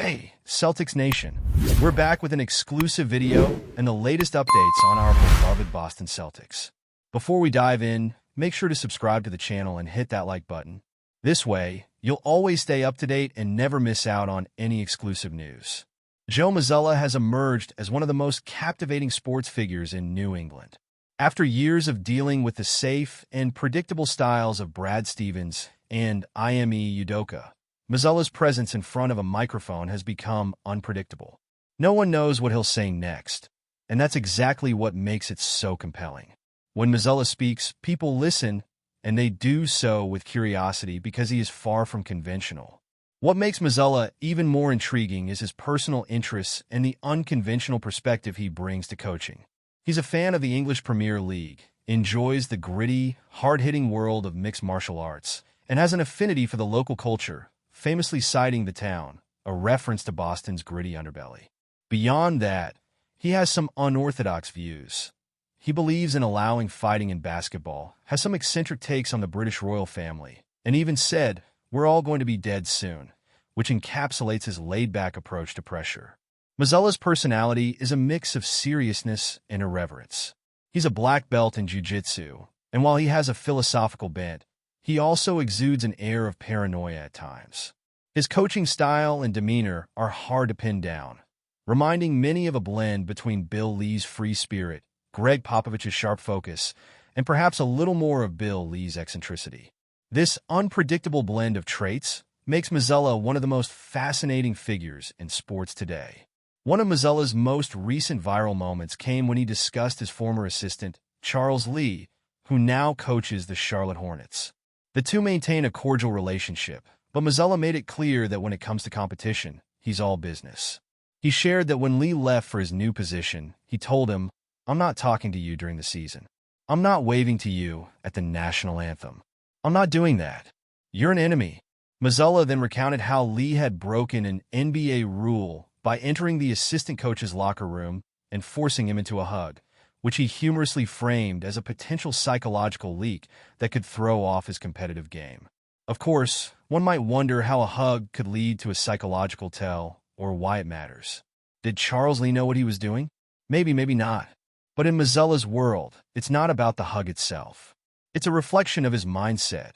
Hey, Celtics Nation. We're back with an exclusive video and the latest updates on our beloved Boston Celtics. Before we dive in, make sure to subscribe to the channel and hit that like button. This way, you'll always stay up to date and never miss out on any exclusive news. Joe Mazzulla has emerged as one of the most captivating sports figures in New England. After years of dealing with the safe and predictable styles of Brad Stevens and Ime Udoka, Mazzulla's presence in front of a microphone has become unpredictable. No one knows what he'll say next, and that's exactly what makes it so compelling. When Mazzulla speaks, people listen, and they do so with curiosity because he is far from conventional. What makes Mazzulla even more intriguing is his personal interests and the unconventional perspective he brings to coaching. He's a fan of the English Premier League, enjoys the gritty, hard-hitting world of mixed martial arts, and has an affinity for the local culture, famously citing the town, a reference to Boston's gritty underbelly. Beyond that, he has some unorthodox views. He believes in allowing fighting in basketball, has some eccentric takes on the British royal family, and even said, "We're all going to be dead soon," which encapsulates his laid-back approach to pressure. Mazzulla's personality is a mix of seriousness and irreverence. He's a black belt in jiu-jitsu, and while he has a philosophical bent, he also exudes an air of paranoia at times. His coaching style and demeanor are hard to pin down, reminding many of a blend between Bill Lee's free spirit, Greg Popovich's sharp focus, and perhaps a little more of Bill Lee's eccentricity. This unpredictable blend of traits makes Mazzulla one of the most fascinating figures in sports today. One of Mazzulla's most recent viral moments came when he discussed his former assistant, Charles Lee, who now coaches the Charlotte Hornets. The two maintain a cordial relationship, but Mazzulla made it clear that when it comes to competition, he's all business. He shared that when Lee left for his new position, he told him, "I'm not talking to you during the season. I'm not waving to you at the national anthem. I'm not doing that. You're an enemy." Mazzulla then recounted how Lee had broken an NBA rule by entering the assistant coach's locker room and forcing him into a hug, which he humorously framed as a potential psychological leak that could throw off his competitive game. Of course, one might wonder how a hug could lead to a psychological tell or why it matters. Did Charles Lee know what he was doing? Maybe, maybe not. But in Mazzulla's world, it's not about the hug itself. It's a reflection of his mindset,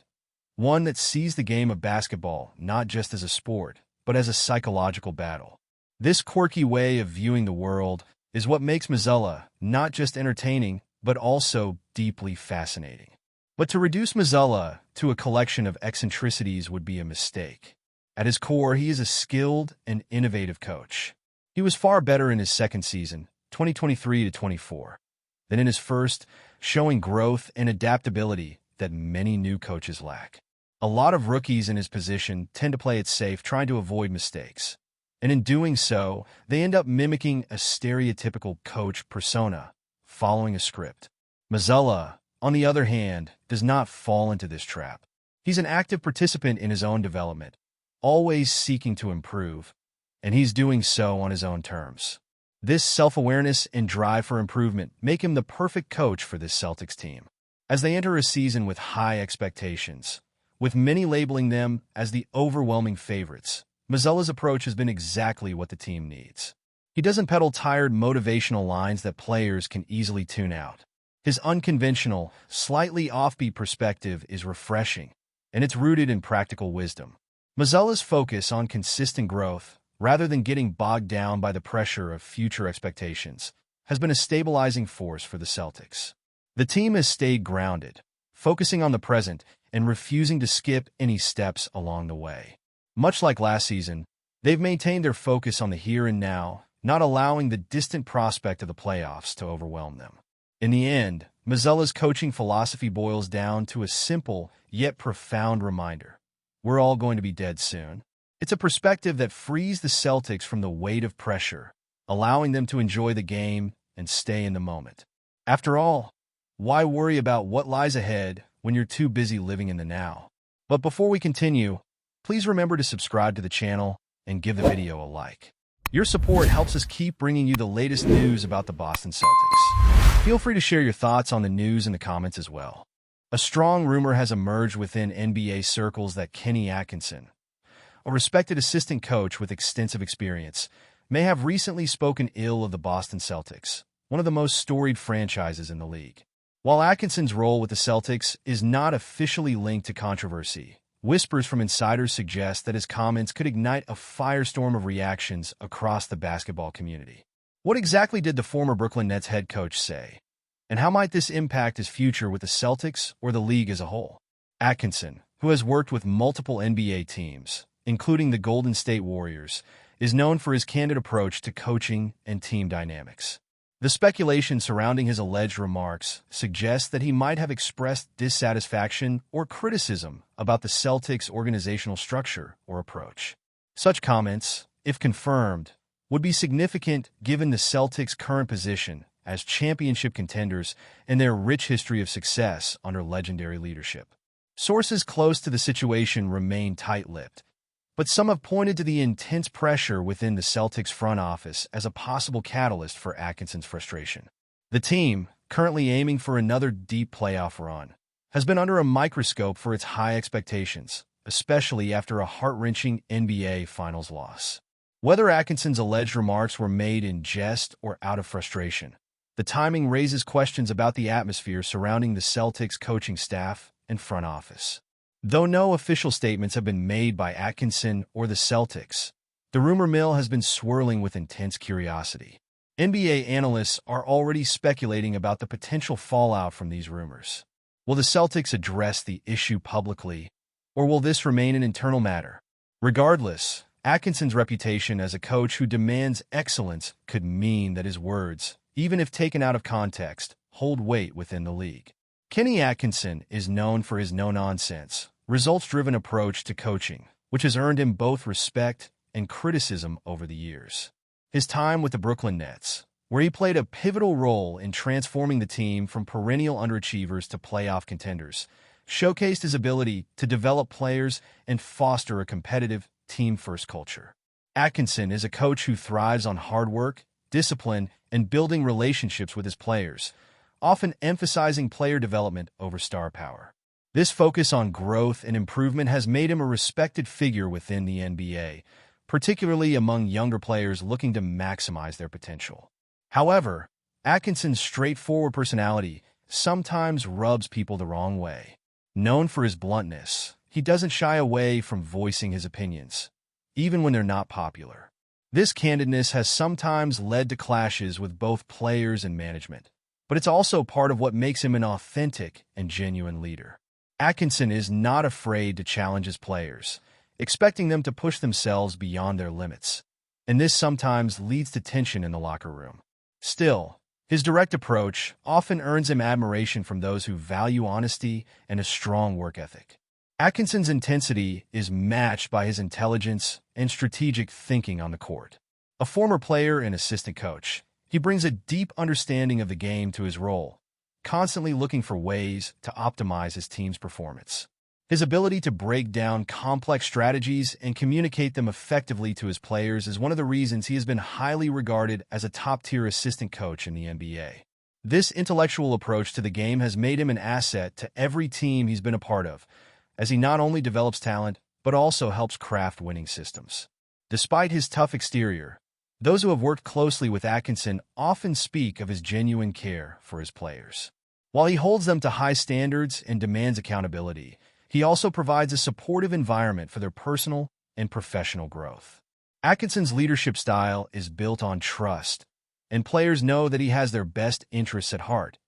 one that sees the game of basketball not just as a sport, but as a psychological battle. This quirky way of viewing the world is what makes Mazzulla not just entertaining, but also deeply fascinating. But to reduce Mazzulla to a collection of eccentricities would be a mistake. At his core, he is a skilled and innovative coach. He was far better in his second season, 2023-24, than in his first, showing growth and adaptability that many new coaches lack. A lot of rookies in his position tend to play it safe, trying to avoid mistakes. And in doing so, they end up mimicking a stereotypical coach persona, following a script. Mazzulla, on the other hand, does not fall into this trap. He's an active participant in his own development, always seeking to improve, and he's doing so on his own terms. This self-awareness and drive for improvement make him the perfect coach for this Celtics team. As they enter a season with high expectations, with many labeling them as the overwhelming favorites, Mazzulla's approach has been exactly what the team needs. He doesn't peddle tired motivational lines that players can easily tune out. His unconventional, slightly offbeat perspective is refreshing, and it's rooted in practical wisdom. Mazzulla's focus on consistent growth, rather than getting bogged down by the pressure of future expectations, has been a stabilizing force for the Celtics. The team has stayed grounded, focusing on the present and refusing to skip any steps along the way. Much like last season, they've maintained their focus on the here and now, not allowing the distant prospect of the playoffs to overwhelm them. In the end, Mazzulla's coaching philosophy boils down to a simple yet profound reminder: we're all going to be dead soon. It's a perspective that frees the Celtics from the weight of pressure, allowing them to enjoy the game and stay in the moment. After all, why worry about what lies ahead when you're too busy living in the now? But before we continue, please remember to subscribe to the channel and give the video a like. Your support helps us keep bringing you the latest news about the Boston Celtics. Feel free to share your thoughts on the news in the comments as well. A strong rumor has emerged within NBA circles that Kenny Atkinson, a respected assistant coach with extensive experience, may have recently spoken ill of the Boston Celtics, one of the most storied franchises in the league. While Atkinson's role with the Celtics is not officially linked to controversy, whispers from insiders suggest that his comments could ignite a firestorm of reactions across the basketball community. What exactly did the former Brooklyn Nets head coach say? And how might this impact his future with the Celtics or the league as a whole? Atkinson, who has worked with multiple NBA teams, including the Golden State Warriors, is known for his candid approach to coaching and team dynamics. The speculation surrounding his alleged remarks suggests that he might have expressed dissatisfaction or criticism about the Celtics' organizational structure or approach. Such comments, if confirmed, would be significant given the Celtics' current position as championship contenders and their rich history of success under legendary leadership. Sources close to the situation remain tight-lipped, but some have pointed to the intense pressure within the Celtics front office as a possible catalyst for Atkinson's frustration. The team, currently aiming for another deep playoff run, has been under a microscope for its high expectations, especially after a heart-wrenching NBA Finals loss. Whether Atkinson's alleged remarks were made in jest or out of frustration, the timing raises questions about the atmosphere surrounding the Celtics coaching staff and front office. Though no official statements have been made by Atkinson or the Celtics, the rumor mill has been swirling with intense curiosity. NBA analysts are already speculating about the potential fallout from these rumors. Will the Celtics address the issue publicly, or will this remain an internal matter? Regardless, Atkinson's reputation as a coach who demands excellence could mean that his words, even if taken out of context, hold weight within the league. Kenny Atkinson is known for his no-nonsense, results-driven approach to coaching, which has earned him both respect and criticism over the years. His time with the Brooklyn Nets, where he played a pivotal role in transforming the team from perennial underachievers to playoff contenders, showcased his ability to develop players and foster a competitive, team-first culture. Atkinson is a coach who thrives on hard work, discipline, and building relationships with his players, often emphasizing player development over star power. This focus on growth and improvement has made him a respected figure within the NBA, particularly among younger players looking to maximize their potential. However, Atkinson's straightforward personality sometimes rubs people the wrong way. Known for his bluntness, he doesn't shy away from voicing his opinions, even when they're not popular. This candidness has sometimes led to clashes with both players and management, but it's also part of what makes him an authentic and genuine leader. Atkinson is not afraid to challenge his players, expecting them to push themselves beyond their limits, and this sometimes leads to tension in the locker room. Still, his direct approach often earns him admiration from those who value honesty and a strong work ethic. Atkinson's intensity is matched by his intelligence and strategic thinking on the court. A former player and assistant coach, he brings a deep understanding of the game to his role, constantly looking for ways to optimize his team's performance. His ability to break down complex strategies and communicate them effectively to his players is one of the reasons he has been highly regarded as a top-tier assistant coach in the NBA. This intellectual approach to the game has made him an asset to every team he's been a part of, as he not only develops talent, but also helps craft winning systems. Despite his tough exterior, those who have worked closely with Atkinson often speak of his genuine care for his players. While he holds them to high standards and demands accountability, he also provides a supportive environment for their personal and professional growth. Atkinson's leadership style is built on trust, and players know that he has their best interests at heart,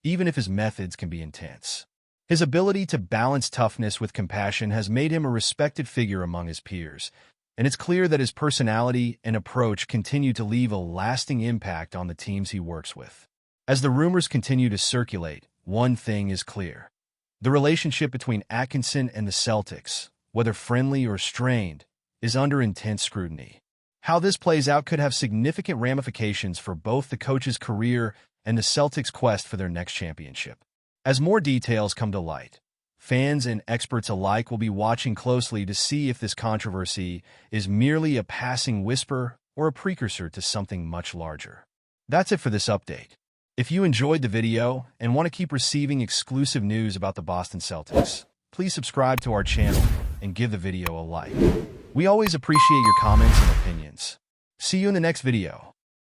even if his methods can be intense. His ability to balance toughness with compassion has made him a respected figure among his peers, and it's clear that his personality and approach continue to leave a lasting impact on the teams he works with. As the rumors continue to circulate, one thing is clear. The relationship between Atkinson and the Celtics, whether friendly or strained, is under intense scrutiny. How this plays out could have significant ramifications for both the coach's career and the Celtics' quest for their next championship. As more details come to light, fans and experts alike will be watching closely to see if this controversy is merely a passing whisper or a precursor to something much larger. That's it for this update. If you enjoyed the video and want to keep receiving exclusive news about the Boston Celtics, please subscribe to our channel and give the video a like. We always appreciate your comments and opinions. See you in the next video.